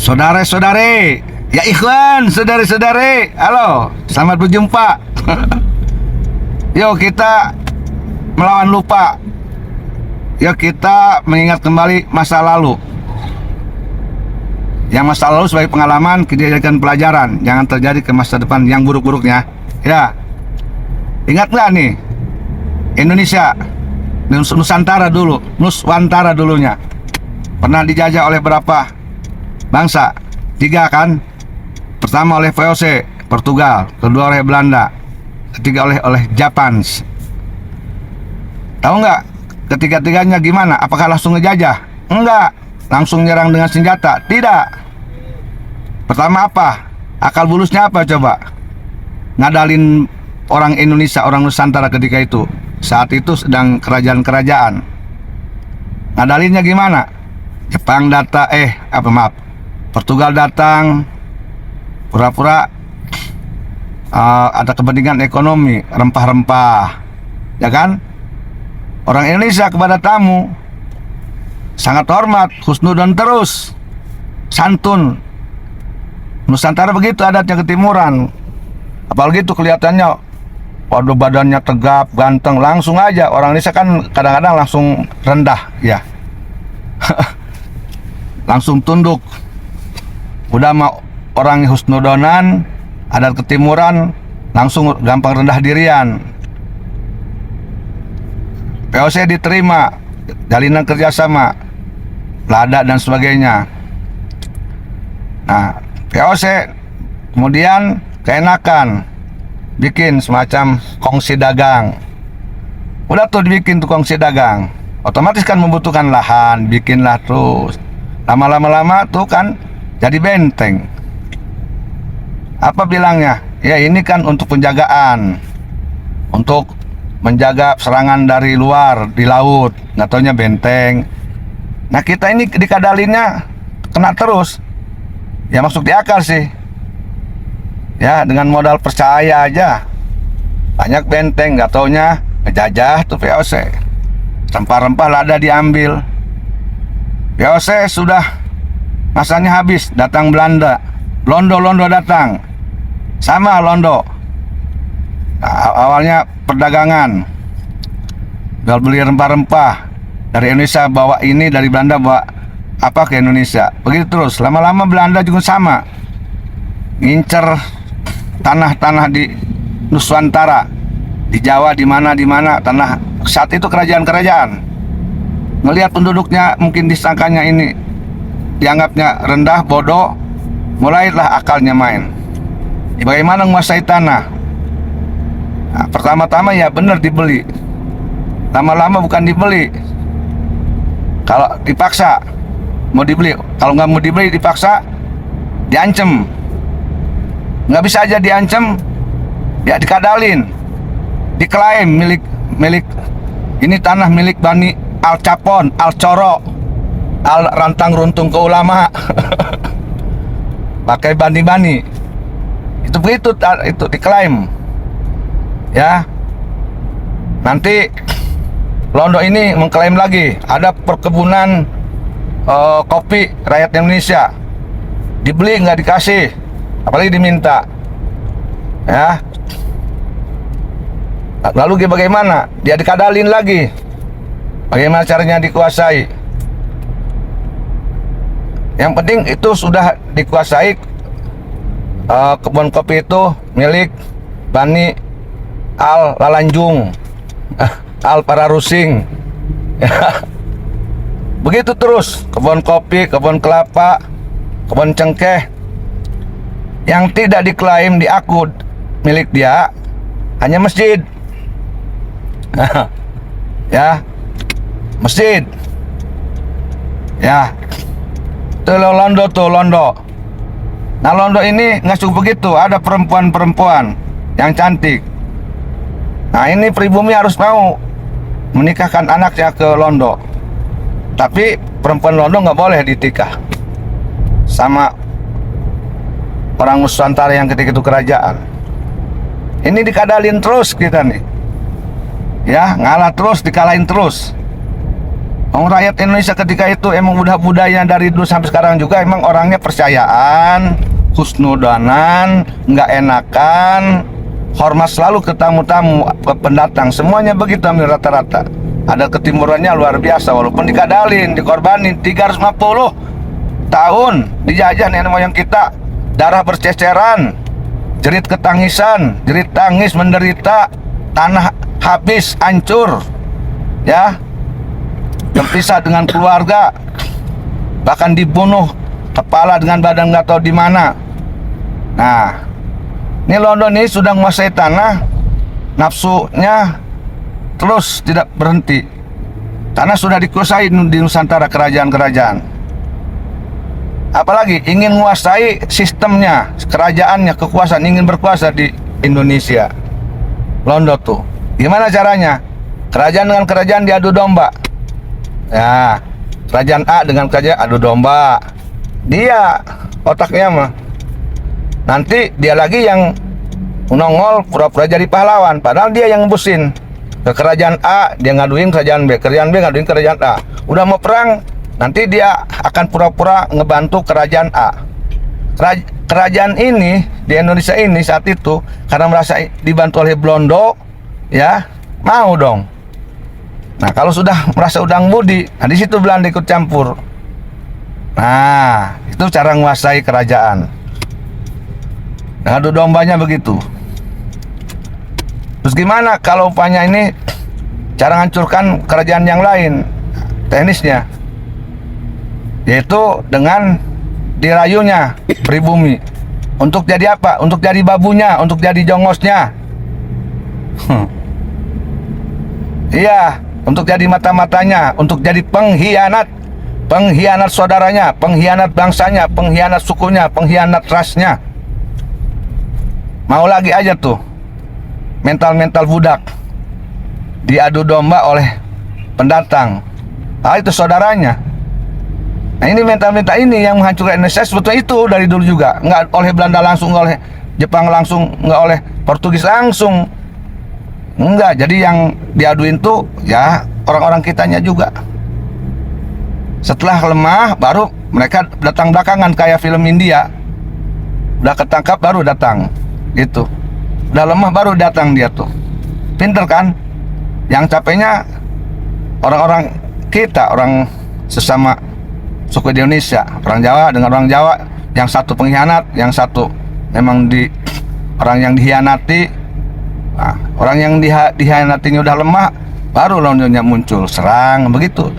Saudara-saudari, ya ikhwan, saudari-saudari, halo, selamat berjumpa. Yuk kita melawan lupa. Yuk kita mengingat kembali masa lalu. Yang masa lalu sebagai pengalaman kita jadikan pelajaran, jangan terjadi ke masa depan yang buruk-buruknya. Ya, ingat nggak nih Indonesia, Nusantara dulu, Nuswantara dulunya pernah dijajah oleh berapa bangsa? 3 kan? Pertama oleh VOC Portugal, kedua oleh Belanda, ketiga oleh Jepang. Tahu nggak ketiga-tiganya gimana? Apakah langsung ngejajah? Enggak. Langsung nyerang dengan senjata? Tidak. Pertama apa? Akal bulusnya apa coba? Ngadalin orang Indonesia, orang Nusantara ketika itu. Saat itu sedang kerajaan-kerajaan. Ngadalinnya gimana? Jepang Portugal datang, pura-pura ada kepentingan ekonomi, rempah-rempah, ya kan? Orang Indonesia kepada tamu sangat hormat, husnudon terus, santun. Nusantara begitu adatnya ketimuran. Apalagi itu kelihatannya, waduh badannya tegap, ganteng, langsung aja. Orang Indonesia kan kadang-kadang langsung rendah, ya. Langsung tunduk. Udah mau orang husnudonan, adat ketimuran, langsung gampang rendah dirian. VOC diterima, jalinan kerjasama, lada dan sebagainya. Nah, VOC kemudian keenakan bikin semacam kongsi dagang. Udah tuh dibikin tuh kongsi dagang, otomatis kan membutuhkan lahan, bikinlah terus. Lama-lama tuh kan jadi benteng. Apa bilangnya? Ya ini kan untuk penjagaan, untuk menjaga serangan dari luar di laut. Nggak taunya benteng. Nah kita ini dikadalinnya kena terus. Ya masuk di akal sih. Ya dengan modal percaya aja banyak benteng, nggak taunya ngejajah tuh VOC. Rempah-rempah lada diambil. VOC sudah masanya habis, datang Belanda. Londo datang. Sama Londo. Nah, awalnya perdagangan. Jual beli rempah-rempah. Dari Indonesia bawa ini, dari Belanda bawa apa ke Indonesia. Begitu terus. Lama-lama Belanda juga sama. Ngincer tanah-tanah di Nuswantara. Di Jawa, di mana tanah. Saat itu kerajaan-kerajaan. Ngelihat penduduknya mungkin disangkanya ini dianggapnya rendah, bodoh, mulailah akalnya main. Bagaimana menguasai tanah? Nah, pertama-tama ya benar dibeli. Lama-lama bukan dibeli. Kalau dipaksa mau dibeli, kalau nggak mau dibeli dipaksa, diancem. Nggak bisa aja diancem, ya dikadalin, diklaim milik ini tanah milik Bani Al Capon, Al Coro, Al Rantang Runtung ke ulama. Pakai bani-bani. Itu begitu itu diklaim. Ya. Nanti Londo ini mengklaim lagi ada perkebunan kopi rakyat Indonesia. Dibeli nggak dikasih, apalagi diminta. Ya. Lalu bagaimana? Dia dikadalin lagi. Bagaimana caranya dikuasai? Yang penting itu sudah dikuasai. Kebun kopi itu milik Bani Al Lalanjung, Al Pararusing. Begitu terus, kebun kopi, kebun kelapa, kebun cengkeh. Yang tidak diklaim diakud milik dia hanya masjid. Ya, masjid. Ya, tuh Londo. Nah Londo ini nggak cukup begitu, ada perempuan-perempuan yang cantik. Nah ini pribumi harus mau menikahkan anaknya ke Londo. Tapi perempuan Londo nggak boleh ditikah sama orang Nusantara yang ketika itu kerajaan. Ini dikadalin terus kita nih. Ya, ngalah terus, dikalahin terus. Rakyat Indonesia ketika itu emang udah budaya dari dulu sampai sekarang juga, emang orangnya percayaan, husnudanan, nggak enakan, hormat selalu ke tamu-tamu, ke pendatang, semuanya begitu hampir rata-rata. Ada ketimurannya luar biasa, walaupun dikadalin, dikorbanin 350 tahun dijajah nenek moyang kita, darah berceceran, jerit ketangisan, jerit tangis menderita, tanah habis, hancur, ya, terpisah dengan keluarga, bahkan dibunuh kepala dengan badan nggak tahu di mana. Nah, ini London ini sudah menguasai tanah, nafsunya terus tidak berhenti. Tanah sudah dikuasai di Nusantara, kerajaan-kerajaan. Apalagi ingin menguasai sistemnya, kerajaannya, kekuasaan, ingin berkuasa di Indonesia. London tuh, gimana caranya? Kerajaan dengan kerajaan diadu domba. Ya, kerajaan A dengan kerajaan adu domba. Dia otaknya mah. Nanti dia lagi yang nongol pura-pura jadi pahlawan, padahal dia yang ngebusin. Ke kerajaan A dia ngaduin kerajaan B ngaduin kerajaan A. Udah mau perang, nanti dia akan pura-pura ngebantu kerajaan A. Kerajaan ini di Indonesia ini saat itu karena merasa dibantu oleh Belanda, ya mau dong. Nah, kalau sudah merasa udang budi, nah di situ Belanda ikut campur. Nah, itu cara menguasai kerajaan. Nah, adu dombanya begitu. Terus gimana kalau umpamanya ini cara menghancurkan kerajaan yang lain? Teknisnya yaitu dengan dirayunya pribumi. Untuk jadi apa? Untuk jadi babunya, untuk jadi jongosnya. Iya, untuk jadi mata-matanya, untuk jadi pengkhianat. Pengkhianat saudaranya, pengkhianat bangsanya, pengkhianat sukunya, pengkhianat rasnya. Mau lagi aja tuh mental-mental budak diadu domba oleh pendatang. Ah, itu saudaranya. Nah, ini mental-mental ini yang menghancurkan Indonesia. Sebetulnya itu dari dulu juga, nggak oleh Belanda langsung, nggak oleh Jepang langsung, nggak oleh Portugis langsung, enggak. Jadi yang diaduin tuh ya orang-orang kitanya juga. Setelah lemah baru mereka datang belakangan, kayak film India. Udah ketangkap baru datang gitu. Udah lemah baru datang dia tuh. Pinter kan? Yang capeknya orang-orang kita, orang sesama suku di Indonesia, orang Jawa dengan orang Jawa, yang satu pengkhianat, yang satu memang orang yang dihianati. Nah, orang yang dihianatinya udah lemah, baru lawannya muncul, serang, begitu.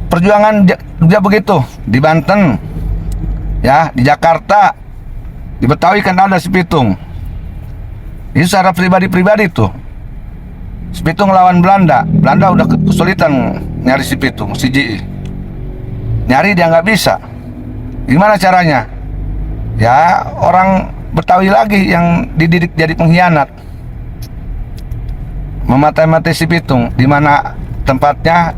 Perjuangan juga begitu di Banten, ya, di Jakarta, di Betawi kan ada si Pitung. Itu secara pribadi-pribadi tuh. Si Pitung lawan Belanda. Belanda udah kesulitan nyari si Pitung, si JI. Nyari dia nggak bisa. Gimana caranya? Ya orang Betawi lagi yang dididik jadi pengkhianat. Mematai-matai si Pitung, di mana tempatnya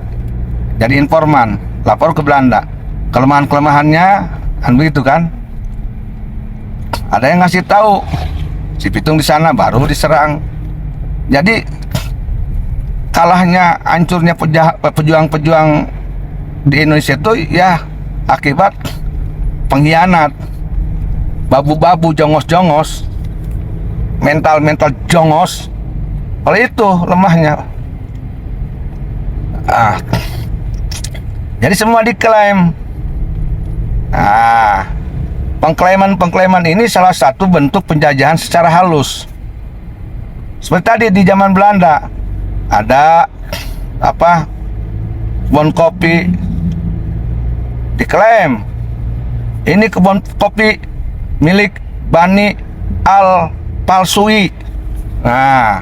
jadi informan, lapor ke Belanda. Kelemahan-kelemahannya kan begitu kan? Ada yang ngasih tahu si Pitung di sana, baru diserang. Jadi kalahnya, hancurnya pejuang-pejuang di Indonesia itu ya akibat pengkhianat, babu-babu, jongos-jongos, mental-mental jongos. Oleh itu lemahnya. Jadi semua diklaim. Pengklaiman ini salah satu bentuk penjajahan secara halus. Seperti tadi di zaman Belanda ada kebun kopi diklaim. Ini kebun kopi milik Bani Al-Palsui. Nah,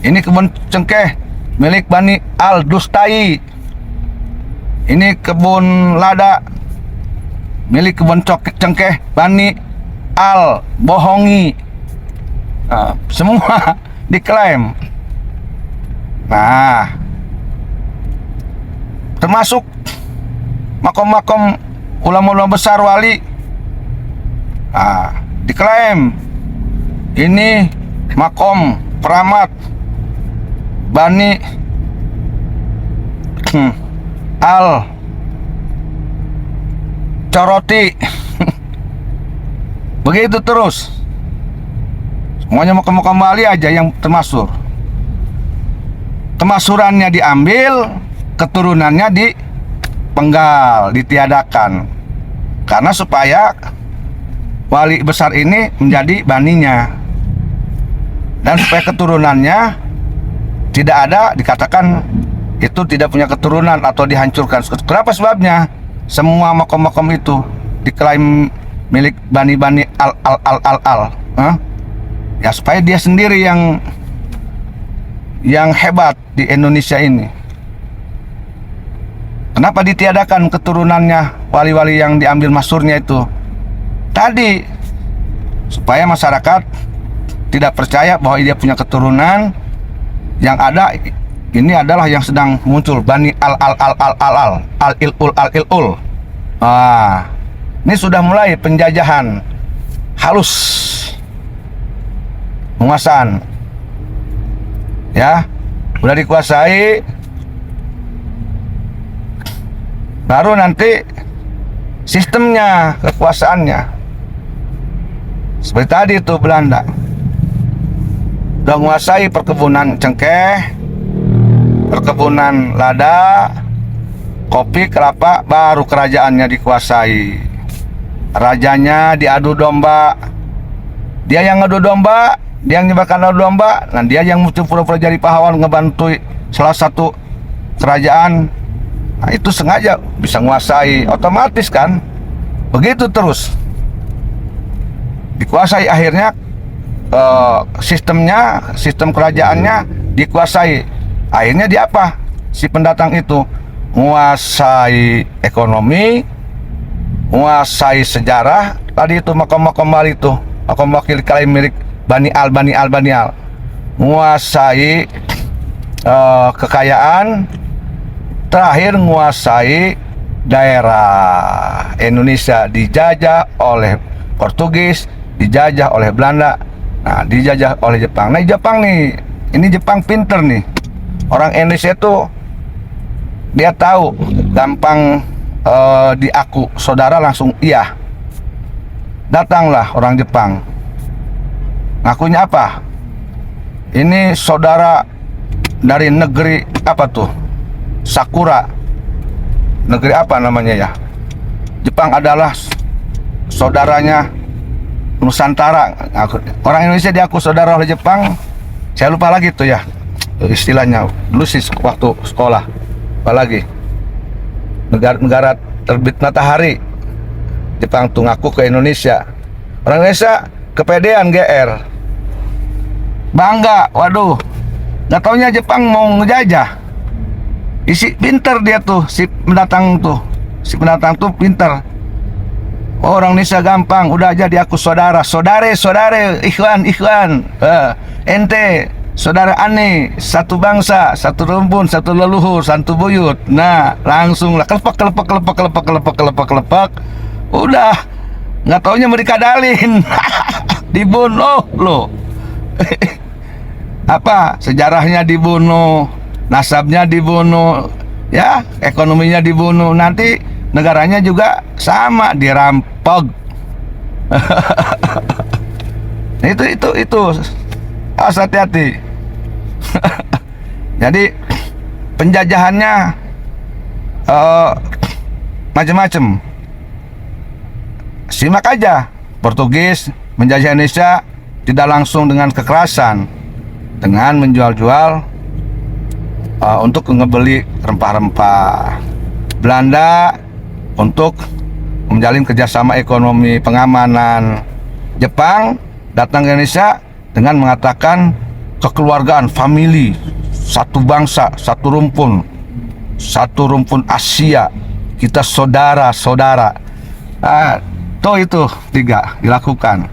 ini kebun cengkeh milik Bani Al-Dustai. Ini kebun lada milik kebun cengkeh Bani Al-Bohongi. Nah, semua diklaim. Nah, termasuk makom-makom ulama-ulama besar wali. Nah, diklaim ini makom keramat Bani al coroti. Begitu terus. Semuanya mau kembali aja yang termasur. Temasurannya diambil, keturunannya dipenggal, ditiadakan. Karena supaya wali besar ini menjadi baninya. Dan supaya keturunannya tidak ada, dikatakan itu tidak punya keturunan atau dihancurkan. Kenapa sebabnya? Semua makom-makom itu diklaim milik bani-bani al. Ya supaya dia sendiri yang hebat di Indonesia ini. Kenapa ditiadakan keturunannya wali-wali yang diambil masurnya itu? Tadi supaya masyarakat tidak percaya bahwa dia punya keturunan. Yang ada ini adalah yang sedang muncul bani al-ilul. Ini sudah mulai penjajahan halus, penguasaan, ya, udah dikuasai, baru nanti sistemnya, kekuasaannya. Seperti tadi itu Belanda udah menguasai perkebunan cengkeh, perkebunan lada, kopi, kelapa, baru kerajaannya dikuasai. Rajanya diadu domba, dia yang ngadu domba, dia yang nyebarkan adu domba, dan dia yang muncul pura-pura jadi pahlawan ngebantu salah satu kerajaan. Nah, itu sengaja bisa menguasai, otomatis kan. Begitu terus dikuasai, akhirnya sistem kerajaannya dikuasai. Akhirnya dia apa? Si pendatang itu menguasai ekonomi, menguasai sejarah. Tadi itu makam-makam Bali itu, makam wakil kalian milik Bani Al, menguasai kekayaan, terakhir menguasai daerah Indonesia, dijajah oleh Portugis, dijajah oleh Belanda, nah dijajah oleh Jepang. Nah Jepang nih, ini Jepang pinter nih. Orang Indonesia tuh dia tahu gampang diaku saudara, langsung iya. Datanglah orang Jepang, ngakunya apa? Ini saudara dari negeri apa tuh? Sakura. Negeri apa namanya ya? Jepang adalah saudaranya Nusantara. Orang Indonesia diaku saudara oleh Jepang. Saya lupa lagi tuh ya istilahnya. Dulu sih waktu sekolah. Apalagi negara terbit matahari. Jepang tuh ngaku ke Indonesia. Orang Indonesia kepedean, GR, bangga. Waduh, nggak taunya Jepang mau ngejajah. Isi pinter dia tuh, si pendatang tuh pinter. Orang Indonesia gampang, udah aja diaku saudara, saudare, ikhwan, ente, saudara ane, satu bangsa, satu rumpun, satu leluhur, satu buyut. Nah, langsung lah kelepak. Udah, nggak taunya mereka dalin, dibunuh loh. Apa sejarahnya dibunuh, nasabnya dibunuh, ya, ekonominya dibunuh. Nanti negaranya juga sama dirampok. itu harus hati-hati. Jadi penjajahannya macam-macam. Simak aja, Portugis menjajah Indonesia tidak langsung dengan kekerasan, dengan menjual-jual untuk ngebeli rempah-rempah. Belanda untuk menjalin kerjasama ekonomi, pengamanan. Jepang datang ke Indonesia dengan mengatakan kekeluargaan, family, satu bangsa, satu rumpun Asia, kita saudara-saudara. Itu tiga dilakukan.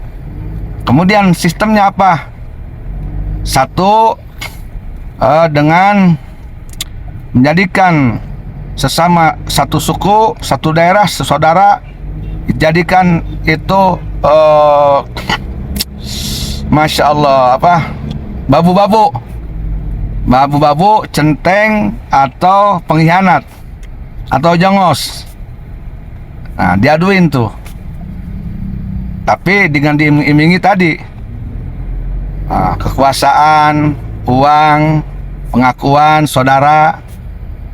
Kemudian sistemnya apa? Satu, dengan menjadikan sesama satu suku, satu daerah, saudara, dijadikan itu Masya Allah, apa, babu-babu, centeng atau pengkhianat. atau jongos. Nah, diaduin tuh. Tapi dengan diiming-imingi tadi, kekuasaan, uang, pengakuan, saudara.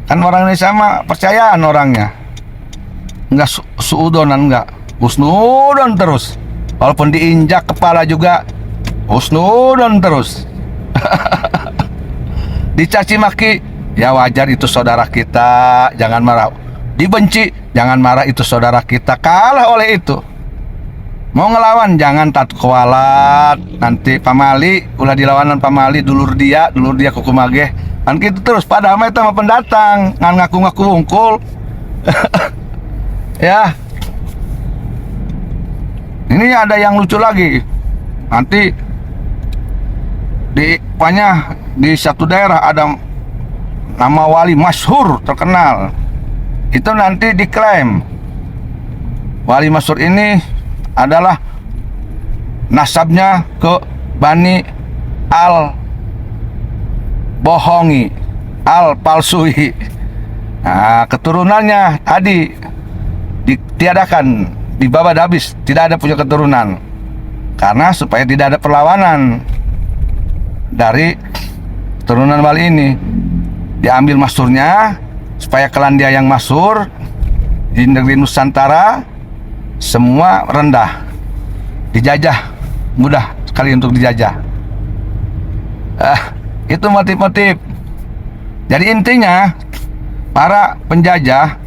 Kan orang Indonesia mah percayaan orangnya. Enggak suudonan, enggak. Husnudon terus. Walaupun diinjak kepala juga husnudon terus. Dicaci maki, ya wajar, itu saudara kita, jangan marah. Dibenci, jangan marah, itu saudara kita. Kalah oleh itu. Mau ngelawan, jangan tak kualat. Nanti pamali, ulah dilawanan pamali, dulur dia kukumage. Kan gitu terus, padahal itu sama pendatang, ngan ngaku-ngaku unggul. Ya. Ini ada yang lucu lagi. Nanti di satu daerah ada nama wali masyhur terkenal. Itu nanti diklaim wali masyhur ini adalah nasabnya ke Bani Al bohongi, Al palsui. Nah, keturunannya tadi ditiadakan, dibabat habis, tidak ada punya keturunan. Karena supaya tidak ada perlawanan dari keturunan wali ini, diambil masyhurnya supaya klan dia yang masyhur di negeri Nusantara semua rendah, dijajah, mudah sekali untuk dijajah. Itu motif-motif. Jadi intinya para penjajah,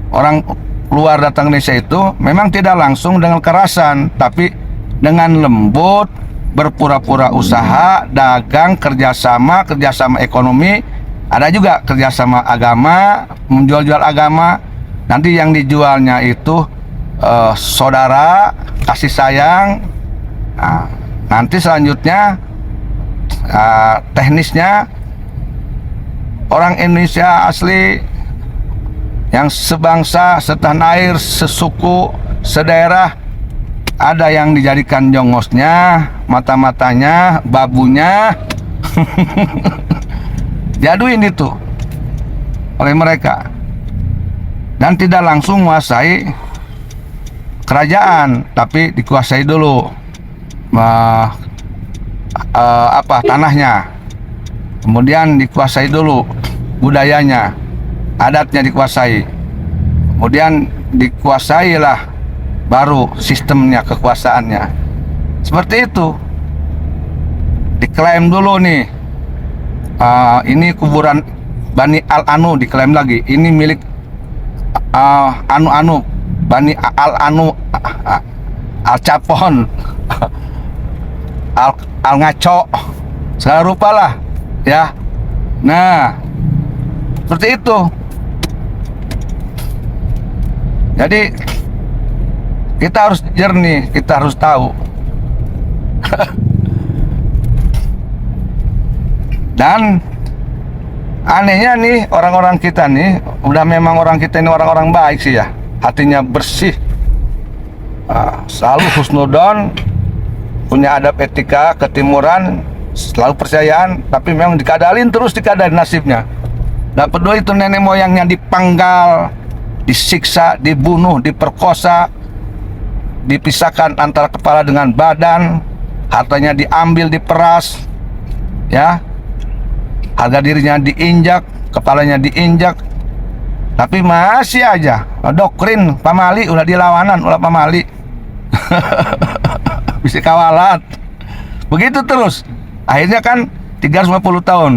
orang luar datang Indonesia itu memang tidak langsung dengan kekerasan, tapi dengan lembut, berpura-pura usaha, dagang, kerjasama ekonomi, ada juga kerjasama agama, menjual-jual agama. Nanti yang dijualnya itu saudara, kasih sayang. Nah, nanti selanjutnya teknisnya orang Indonesia asli yang sebangsa, setanah air, sesuku, sedaerah, ada yang dijadikan jongosnya, mata-matanya, babunya. Diaduin itu oleh mereka, dan tidak langsung menguasai kerajaan, tapi dikuasai dulu tanahnya, kemudian dikuasai dulu budayanya, adatnya dikuasai, kemudian dikuasailah baru sistemnya, kekuasaannya. Seperti itu. Diklaim dulu nih, ini kuburan Bani Al-Anu, diklaim lagi ini milik Anu-Anu, Bani Al-Anu, Al-Capon, Al-Ngaco, segala rupa lah ya. Nah, seperti itu. Jadi kita harus jernih, kita harus tahu. Dan anehnya nih, orang-orang kita nih, udah memang orang kita ini orang-orang baik sih ya, hatinya bersih, selalu husnudon, punya adab etika, ketimuran, selalu percayaan, tapi memang dikadalin terus, dikadalin nasibnya. Nggak peduli itu nenek moyangnya dipanggal, disiksa, dibunuh, diperkosa, dipisahkan antara kepala dengan badan, hartanya diambil, diperas, ya, harga dirinya diinjak, kepalanya diinjak, tapi masih aja doktrin pamali, ulah dilawanan, ulah pamali. Bisa kawalat. Begitu terus. Akhirnya kan 350 tahun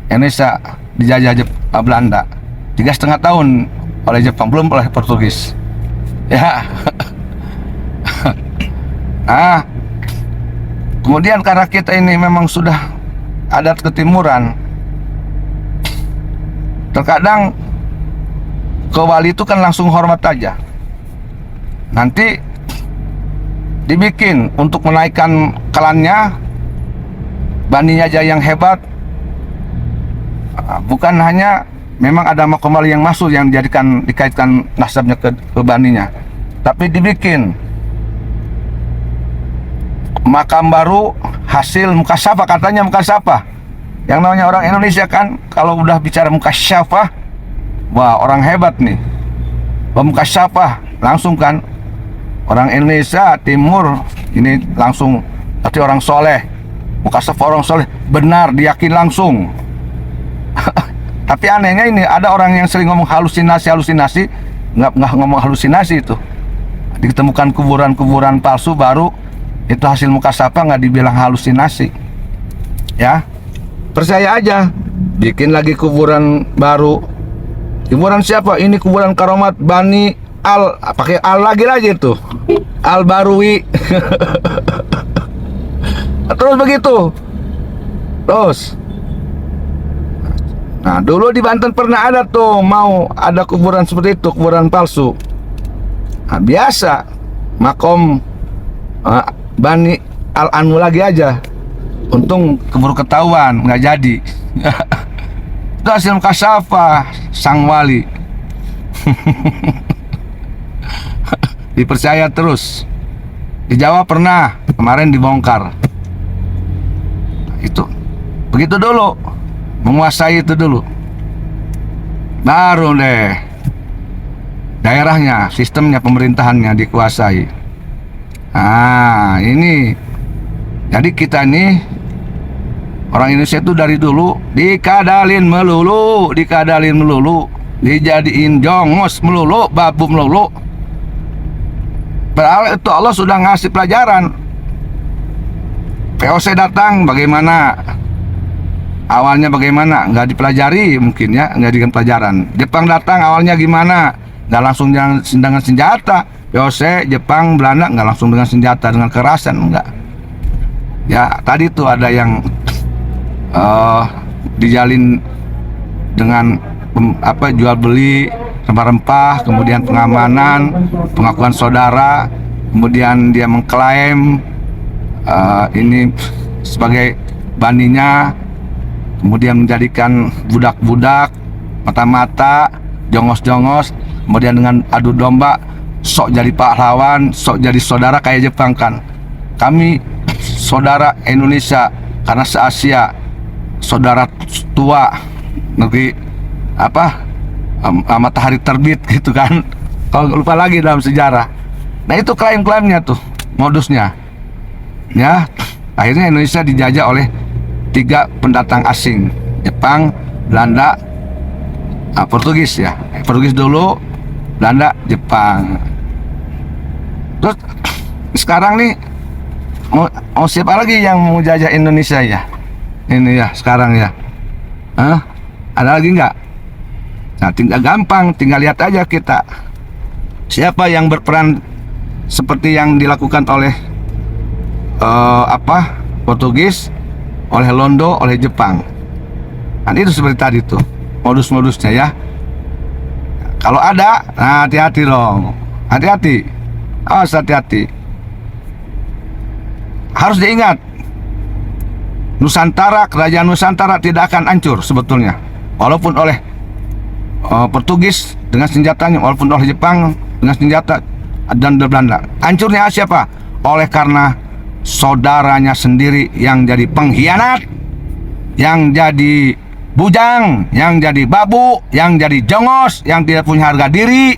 Indonesia dijajah Belanda, 3,5 tahun oleh Jepang, belum oleh Portugis. Ya. Nah, kemudian karena kita ini memang sudah adat ketimuran, terkadang ke wali itu kan langsung hormat aja. Nanti dibikin untuk menaikkan klannya, Bani aja yang hebat. Bukan hanya memang ada makam wali yang masuk yang dikaitkan nasabnya ke Baninya, tapi dibikin makam baru hasil mukasyafah, katanya mukasyafah. Yang namanya orang Indonesia kan kalau udah bicara mukasyafah wah orang hebat nih, pemukasyafah langsung kan, orang Indonesia Timur ini langsung berarti orang soleh, mukasyafah orang soleh, benar diyakin langsung. Tapi anehnya ini ada orang yang sering ngomong halusinasi, nggak ngomong halusinasi itu. Ditemukan kuburan palsu baru itu hasil mukasyafah, nggak dibilang halusinasi. Ya, percaya aja. Bikin lagi kuburan baru. Kuburan siapa? Ini kuburan Karomat Bani Al, pakai Al lagi tuh. Al Barui. Terus begitu. Terus. Nah, dulu di Banten pernah ada tuh, mau ada kuburan seperti itu, kuburan palsu. Nah, biasa makom Bani Al Anu lagi aja. Untung keburu ketahuan, nggak jadi. Itu hasil mukasyafah sang wali. Dipercaya terus. Di Jawa pernah kemarin dibongkar. Itu begitu dulu, menguasai itu dulu, baru deh daerahnya, sistemnya, pemerintahannya dikuasai. Nah ini, jadi kita nih orang Indonesia itu dari dulu dikadalin melulu, dijadiin jongos melulu, babu melulu. Padahal itu Allah sudah ngasih pelajaran. VOC datang bagaimana? Awalnya bagaimana? Nggak dipelajari mungkin ya, nggak diberikan pelajaran. Jepang datang awalnya gimana? Nggak langsung dengan senjata. VOC, Jepang, Belanda nggak langsung dengan senjata, dengan kekerasan, enggak. Ya tadi tuh ada yang dijalin dengan jual beli rempah-rempah, kemudian pengamanan, pengakuan saudara, kemudian dia mengklaim ini sebagai baninya, kemudian menjadikan budak-budak, mata-mata, jongos-jongos, kemudian dengan adu domba, sok jadi pahlawan, sok jadi saudara kayak Jepang kan. Kami saudara Indonesia karena se-Asia, saudara tua negeri matahari terbit gitu kan. Kalau lupa lagi dalam sejarah. Nah itu klaim-klaimnya tuh, modusnya. Ya, akhirnya Indonesia dijajah oleh 3 pendatang asing, Jepang, Belanda, Portugis ya. Portugis dulu, Belanda, Jepang. Terus sekarang nih mau siapa lagi yang mau jajah Indonesia ya? Ini ya sekarang ya. Ada lagi nggak? Nah, tinggal gampang, tinggal lihat aja kita siapa yang berperan seperti yang dilakukan oleh Portugis, oleh Londo, oleh Jepang. Kan itu seperti tadi tuh modus-modusnya ya. Kalau ada, nah hati-hati dong, hati-hati, awas hati-hati. Harus diingat, Nusantara, kerajaan Nusantara tidak akan hancur sebetulnya, walaupun oleh Portugis dengan senjatanya, walaupun oleh Jepang dengan senjata, dan Belanda. Hancurnya siapa? Oleh karena saudaranya sendiri yang jadi pengkhianat, yang jadi bujang, yang jadi babu, yang jadi jongos, yang tidak punya harga diri.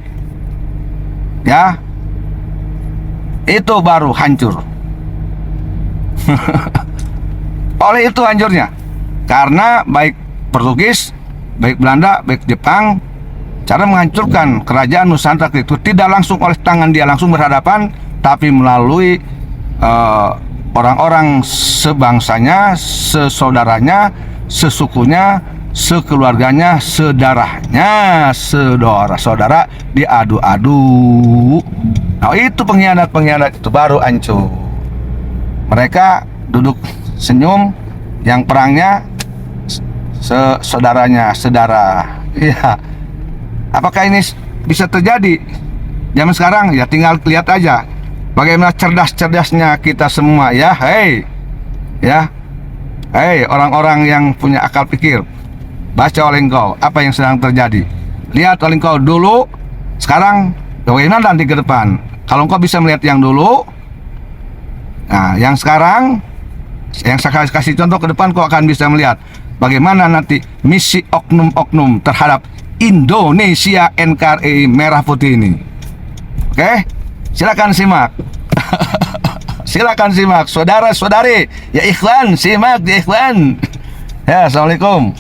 Ya, itu baru hancur. Oleh itu hancurnya, karena baik Portugis, baik Belanda, baik Jepang, cara menghancurkan kerajaan Nusantara itu tidak langsung oleh tangan dia langsung berhadapan, tapi melalui orang-orang sebangsanya, sesaudaranya, sesukunya, sekeluarganya, sedarahnya, saudara-saudara diadu-adu. Nah itu pengkhianat itu baru hancur. Mereka duduk senyum, yang perangnya saudaranya, saudara. Ya, apakah ini bisa terjadi zaman sekarang? Ya tinggal lihat aja bagaimana cerdas-cerdasnya kita semua ya. Hei orang-orang yang punya akal pikir, baca oleh engkau apa yang sedang terjadi. Lihat oleh engkau dulu, sekarang, bagaimana nanti ke depan. Kalau engkau bisa melihat yang dulu, nah yang sekarang, yang saya kasih contoh, ke depan kau akan bisa melihat bagaimana nanti misi oknum-oknum terhadap Indonesia NKRI Merah Putih ini. Oke, silakan simak. Silakan simak, saudara-saudari, ya ikhwan, simak ya ikhwan. Ya, assalamualaikum.